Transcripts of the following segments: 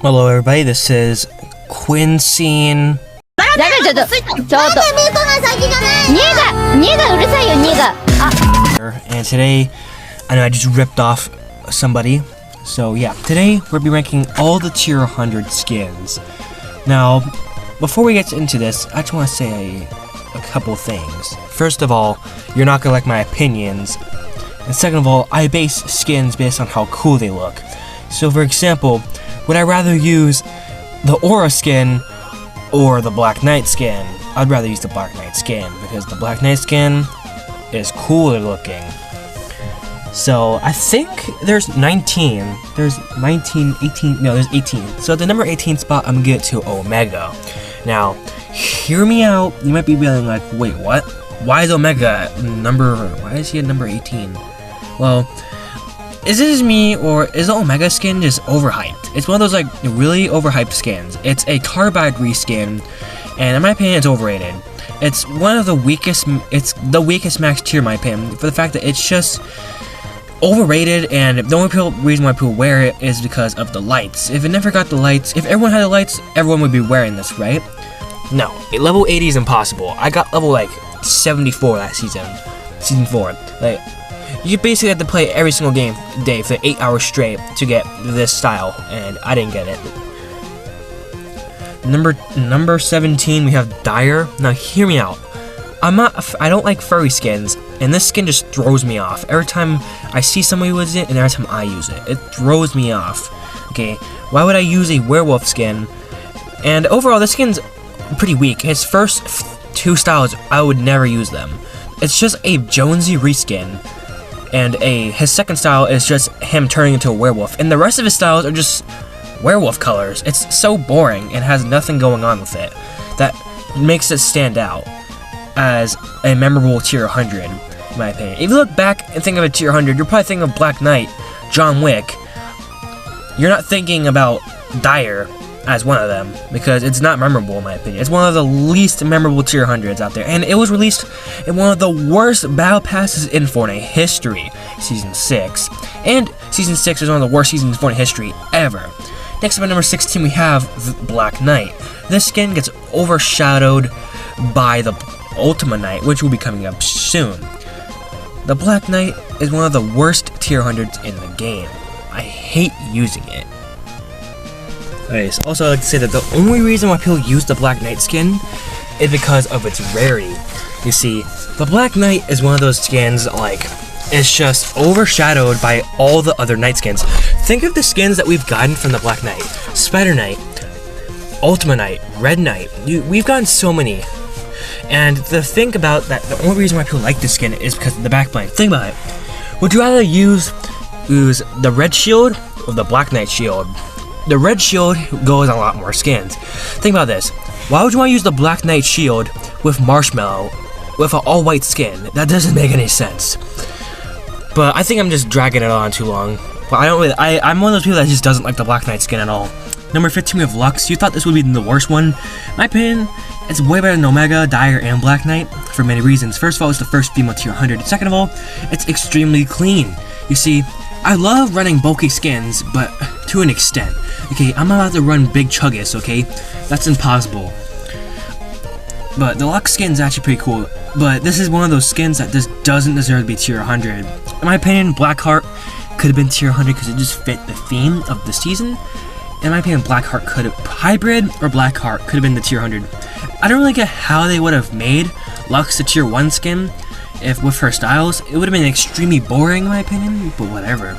Hello everybody, this is Quincy. And today, I know I just ripped off somebody. So yeah, today we'll be ranking all the tier 100 skins. Now, before we get into this, I just want to say a couple things. First of all, you're not gonna like my opinions. And second of all, I base skins based on how cool they look. So for example, would I rather use the Aura skin or the Black Knight skin? I'd rather use the Black Knight skin because the Black Knight skin is cooler looking. So I think there's 19. There's 19, 18, no, there's 18. So at the number 18 spot, I'm gonna get to Omega. Now, hear me out. You might be feeling like, wait, what? Why is Omega why is he at number 18? Well, is this me, or is the Omega skin just overhyped? It's one of those like really overhyped skins. It's a carbide reskin, and in my opinion, it's overrated. It's one of the weakest. It's the weakest max tier, in my opinion, for the fact that it's just overrated, and the only reason why people wear it is because of the lights. If it never got the lights, if everyone had the lights, everyone would be wearing this, right? No, level 80 is impossible. I got level like 74 that season 4. Like, you basically have to play every single day for 8 hours straight to get this style, and I didn't get it. Number 17, we have Dire. Now hear me out. I don't like furry skins, and this skin just throws me off. Every time I see somebody with it, and every time I use it, it throws me off. Okay, why would I use a werewolf skin? And overall, this skin's pretty weak. His first 2 styles, I would never use them. It's just a Jonesy reskin, and his second style is just him turning into a werewolf, and the rest of his styles are just werewolf colors. It's so boring and has nothing going on with it that makes it stand out as a memorable tier 100, in my opinion. If you look back and think of a tier 100, you're probably thinking of Black Knight, John Wick. You're not thinking about Dire as one of them, because it's not memorable, in my opinion. It's one of the least memorable tier 100s out there, and it was released in one of the worst battle passes in Fortnite history, Season 6. And Season 6 is one of the worst seasons in Fortnite history ever. Next up at number 16, we have Black Knight. This skin gets overshadowed by the Ultimate Knight, which will be coming up soon. The Black Knight is one of the worst tier 100s in the game. I hate using it. Okay, so also I'd like to say that the only reason why people use the Black Knight skin is because of its rarity. You see, the Black Knight is one of those skins like it's just overshadowed by all the other Knight skins. Think of the skins that we've gotten from the Black Knight: Spider Knight, Ultimate Knight, Red Knight. We've gotten so many. And the thing about that, the only reason why people like this skin is because of the back bling. Think about it. Would you rather use the red shield or the Black Knight shield? The red shield goes on a lot more skins. Think about this. Why would you want to use the Black Knight shield with Marshmallow with an all-white skin? That doesn't make any sense. But I think I'm just dragging it on too long. But I'm one of those people that just doesn't like the Black Knight skin at all. Number 15, we have Lux. You thought this would be the worst one. In my opinion, it's way better than Omega, Dire, and Black Knight for many reasons. First of all, it's the first female tier 100. Second of all, it's extremely clean. You see, I love running bulky skins, but to an extent. Okay, I'm not allowed to run big chuggas, okay? That's impossible. But the Lux skin is actually pretty cool. But this is one of those skins that just doesn't deserve to be tier 100. In my opinion, Blackheart could have been tier 100 because it just fit the theme of the season. In my opinion, Blackheart could have Hybrid or Blackheart could have been the tier 100. I don't really get how they would have made Lux the tier 1 skin with her styles. It would have been extremely boring, in my opinion, but whatever.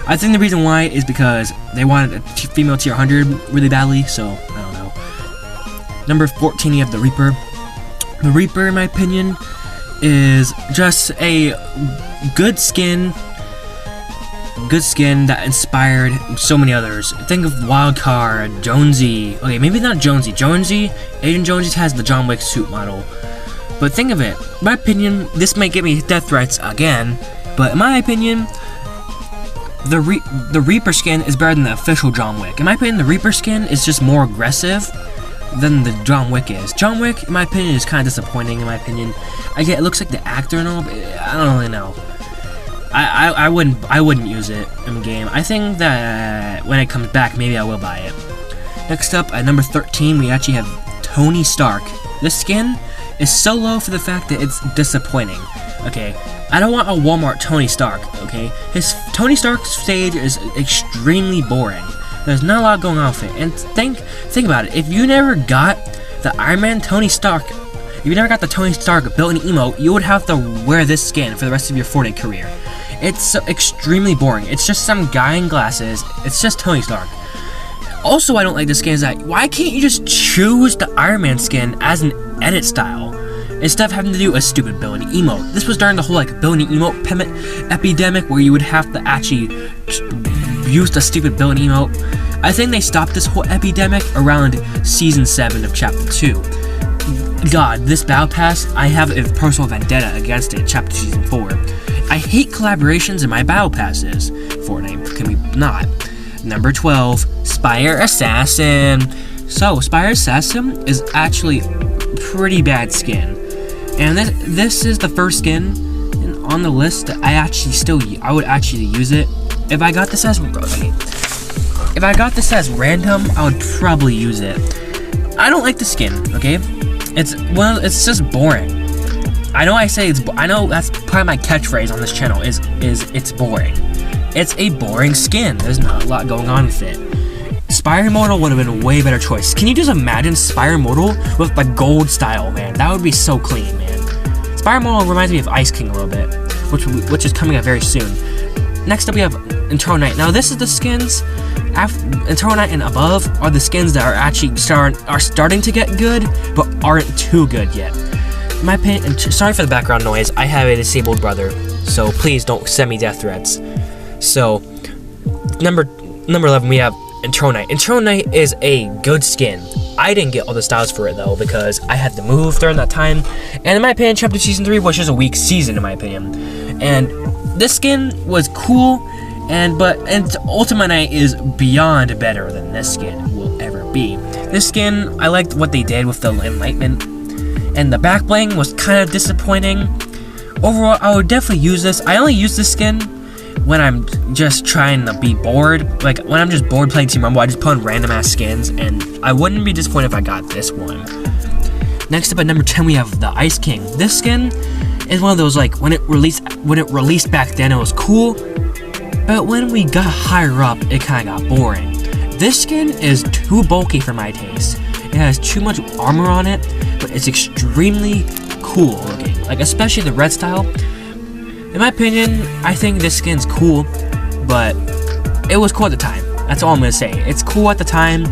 I think the reason why is because they wanted a female tier 100 really badly, so I don't know. Number 14, you have the Reaper. The Reaper, in my opinion, is just a good skin that inspired so many others. Think of Wildcard, Jonesy. Okay, maybe not Jonesy. Agent Jonesy has the John Wick suit model. But think of it. In my opinion, this might get me death threats again, but in my opinion, the Reaper skin is better than the official John Wick. In my opinion, the Reaper skin is just more aggressive than the John Wick is. John Wick, in my opinion, is kind of disappointing, in my opinion. I get it looks like the actor and all, but I don't really know. I wouldn't use it in game. I think that when it comes back, maybe I will buy it. Next up, at number 13, we actually have Tony Stark. This skin is so low for the fact that it's disappointing. Okay, I don't want a Walmart Tony Stark, okay? His Tony Stark stage is extremely boring. There's not a lot going on with it. And think about it. If you never got the Iron Man Tony Stark, if you never got the Tony Stark built-in emote, you would have to wear this skin for the rest of your Fortnite career. It's so extremely boring. It's just some guy in glasses. It's just Tony Stark. Also, I don't like this skin is that why can't you just choose the Iron Man skin as an edit style instead of having to do a stupid built-in emote? This was during the whole like built-in emote epidemic where you would have to actually use the stupid built-in emote. I think they stopped this whole epidemic around Season 7 of Chapter 2. God, this Battle Pass, I have a personal vendetta against it, Chapter Season 4. I hate collaborations in my Battle Passes. Fortnite, can we not? Number 12, Spire Assassin. So, Spire Assassin is actually a pretty bad skin. And this is the first skin on the list that I would actually use it. If I got this as random, I would probably use it. I don't like the skin, okay? It's just boring. I know that's part of my catchphrase on this channel is it's boring. It's a boring skin. There's not a lot going on with it. Spire Immortal would have been a way better choice. Can you just imagine Spire Immortal with the gold style, man? That would be so clean, man. Spire Immortal reminds me of Ice King a little bit, which is coming out very soon. Next up, we have Eternal Night. Now, this is the skins. Eternal Night and above are the skins that are actually starting to get good, but aren't too good yet. In my opinion, sorry for the background noise. I have a disabled brother, so please don't send me death threats. So, number 11, we have Eternal Night. Eternal Night is a good skin. I didn't get all the styles for it though because I had to move during that time. And in my opinion, Chapter Season 3 was just a weak season in my opinion. And this skin was cool, but Ultimate Night is beyond better than this skin will ever be. This skin, I liked what they did with the enlightenment, and the back bling was kind of disappointing. Overall, I would definitely use this. I only use this skin when I'm just trying to be bored. Like, when I'm just bored playing Team Rumble, I just put on random ass skins, and I wouldn't be disappointed if I got this one. Next up at number 10, we have the Ice King. This skin is one of those, like, when it released back then, it was cool, but when we got higher up, it kind of got boring. This skin is too bulky for my taste. It has too much armor on it, but it's extremely cool looking, like especially the red style. In my opinion, I think this skin's cool, but it was cool at the time. That's all I'm gonna say. It's cool at the time.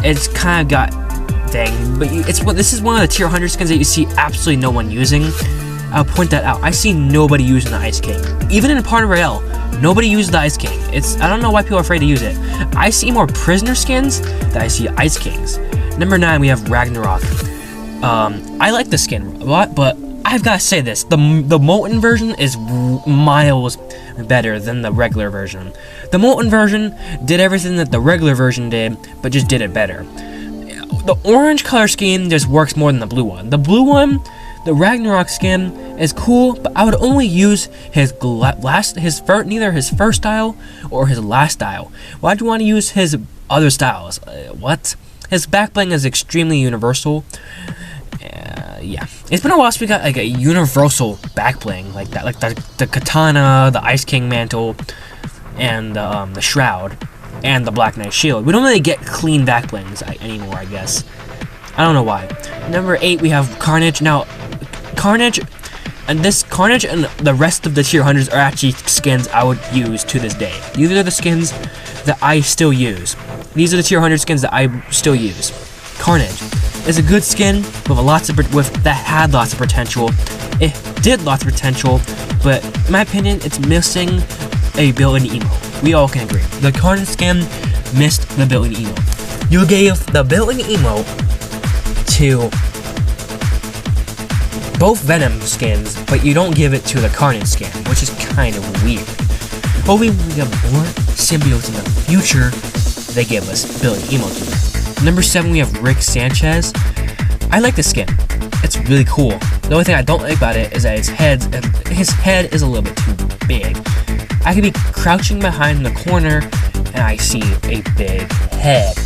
It's kind of got, but this is one of the tier 100 skins that you see absolutely no one using. I'll point that out. I see nobody using the Ice King. Even in Party Royale, nobody uses the Ice King. I don't know why people are afraid to use it. I see more prisoner skins than I see Ice Kings. Number 9, we have Ragnarok. I like the skin a lot, but I've got to say this. The Molten version is miles better than the regular version. The Molten version did everything that the regular version did, but just did it better. The orange color scheme just works more than the blue one. The blue one, the Ragnarok skin, is cool, but I would only use neither his first style or his last style. Why'd you want to use his other styles? What? His back bling is extremely universal. Yeah, it's been a while since we got like a universal back bling like that, like the katana, the Ice King mantle, and the shroud, and the Black Knight shield. We don't really get clean back blings anymore, I guess. I don't know why. Number 8, we have Carnage. Now, Carnage and the rest of the tier 100s are actually skins I would use to this day. These are the skins that I still use. These are the tier 100 skins that I still use. Carnage is a good skin that had lots of potential. It did lots of potential, but in my opinion, it's missing a built-in emote. We all can agree. The Carnage skin missed the built-in emote. You gave the built-in emote to both Venom skins, but you don't give it to the Carnage skin, which is kind of weird. Hopefully when we get more symbiotes in the future, they give us built-in emotes. Number 7, we have Rick Sanchez. I like this skin. It's really cool. The only thing I don't like about it is that his head is a little bit too big. I could be crouching behind the corner and I see a big head.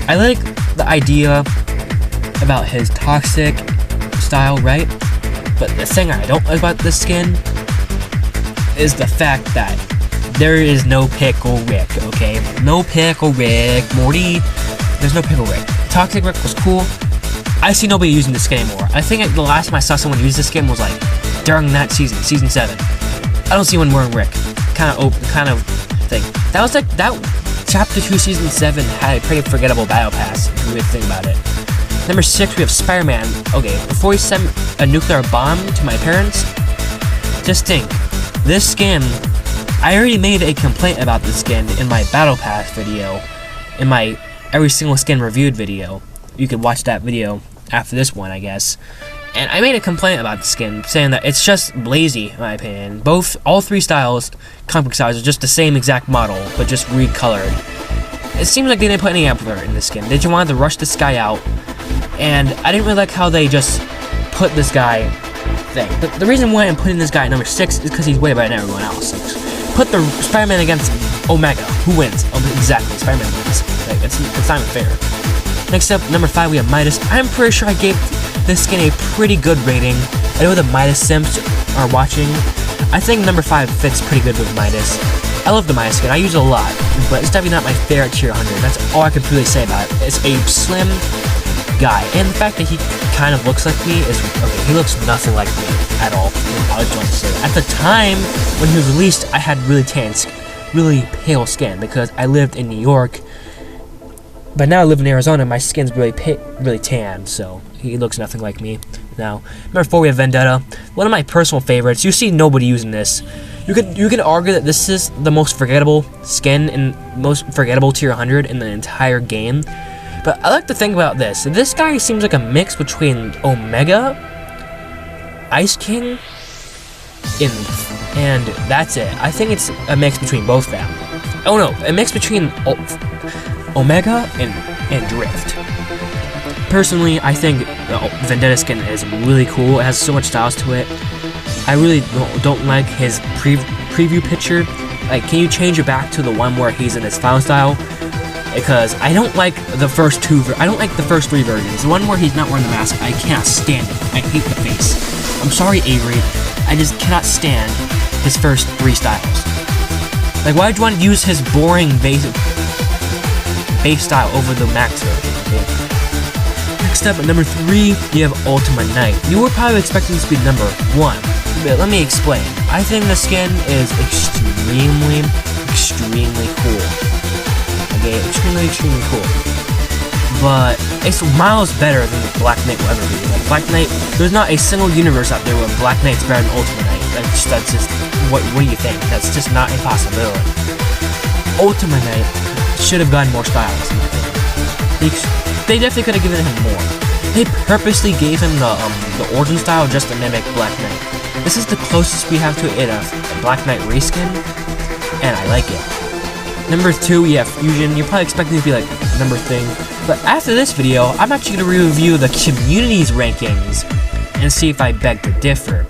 I like the idea about his toxic style, right? But the thing I don't like about this skin is the fact that there is no Pickle Rick, okay? No Pickle Rick, Morty. There's no Pickle Rick. Toxic Rick was cool. I see nobody using this skin anymore. I think the last time I saw someone use this skin was like during that season 7. I don't see one wearing Rick. Kind of thing. That was like that. Chapter 2, Season 7 had a pretty forgettable battle pass, if you really think about it. Number 6, we have Spider-Man. Okay, before he sent a nuclear bomb to my parents, just think, this skin, I already made a complaint about this skin in my battle pass video, in my every single skin reviewed video. You could watch that video after this one, I guess. And I made a complaint about the skin, saying that it's just lazy, in my opinion. All three styles, comic styles, are just the same exact model, but just recolored. It seems like they didn't put any effort in the skin. They just wanted to rush this guy out, and I didn't really like how they just put this guy thing. The reason why I'm putting this guy at number 6 is because he's way better than everyone else. Like, put the Spider-Man against Omega. Who wins? Oh, exactly, Spider-Man wins. Like, it's not even fair. Next up, number 5, we have Midas. I'm pretty sure I gave this skin a pretty good rating. I know the Midas simps are watching. I think number 5 fits pretty good with Midas. I love the Midas skin. I use it a lot, but it's definitely not my favorite tier 100. That's all I can really say about it. It's a slim guy, and the fact that he kind of looks like me is okay. He looks nothing like me at all. I was going to say at the time when he was released, I had really pale skin because I lived in New York. But now I live in Arizona, and my skin's really tan, so he looks nothing like me now. Number 4, we have Vendetta. One of my personal favorites. You see nobody using this. You could argue that this is the most forgettable skin and most forgettable tier 100 in the entire game. But I like to think about this. This guy seems like a mix between Omega, Ice King, and that's it. I think it's a mix between both of them. Oh no, a mix between Omega and Drift. Personally, I think the Vendetta skin is really cool. It has so much styles to it. I really don't like his preview picture. Like, can you change it back to the one where he's in his final style? Because I don't like the first two. I don't like the first 3 versions. The one where he's not wearing the mask, I cannot stand it. I hate the face. I'm sorry, Avery. I just cannot stand his first 3 styles. Like, why would you want to use his boring base style over the max version? Okay. Next up, at number 3, you have Ultima Knight. You were probably expecting this to be number 1, but let me explain. I think the skin is extremely cool. Okay, extremely cool. But it's miles better than the Black Knight will ever be. Like, Black Knight, there's not a single universe out there where Black Knight's better than Ultima Knight. That's just what do you think? That's just not a possibility. Ultima Knight should have gotten more styles. They definitely could have given him more. They purposely gave him the origin style just to mimic Black Knight. This is the closest we have to it a Black Knight reskin, and I like it. Number 2, we have Fusion. You're probably expecting it to be like number thing, but after this video, I'm actually going to review the community's rankings and see if I beg to differ.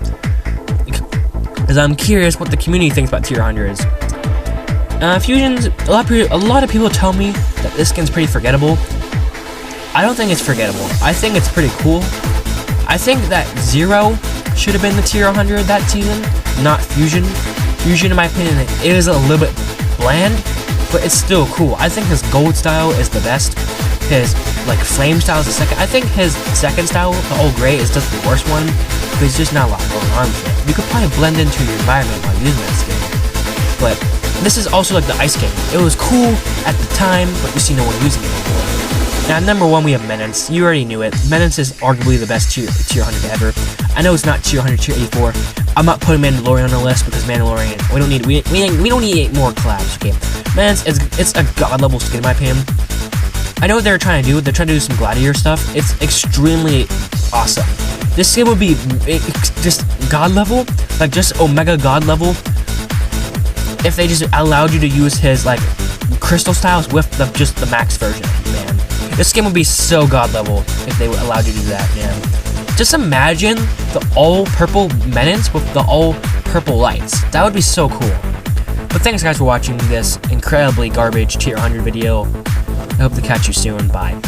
Because I'm curious what the community thinks about tier 100s. Fusion's, a lot of people tell me that this skin's pretty forgettable. I don't think it's forgettable. I think it's pretty cool. I think that Zero should have been the tier 100 that season, not Fusion. Fusion, in my opinion, is a little bit bland, but it's still cool. I think his gold style is the best. His flame style is the second. I think his second style, the old gray, is just the worst one. There's just not a lot going on with it. You could probably blend into your environment while using that skin. But this is also like the Ice King. It was cool at the time, but you see no one using it anymore. Now, at number 1, we have Menace. You already knew it. Menace is arguably the best tier 100 ever. I know it's not tier 100, tier 84. I'm not putting Mandalorian on the list because Mandalorian, we don't need 8 more collabs. Okay, Menace it's a god level skin in my opinion. I know what they're trying to do. They're trying to do some Gladiator stuff. It's extremely awesome. This skin would be just god level, like just Omega god level, if they just allowed you to use his crystal styles with just the max version. Man, this skin would be so god level if they allowed you to do that. Man, just imagine the all purple Menace with the all purple lights. That would be so cool. But thanks guys for watching this incredibly garbage tier 100 video. I hope to catch you soon. Bye.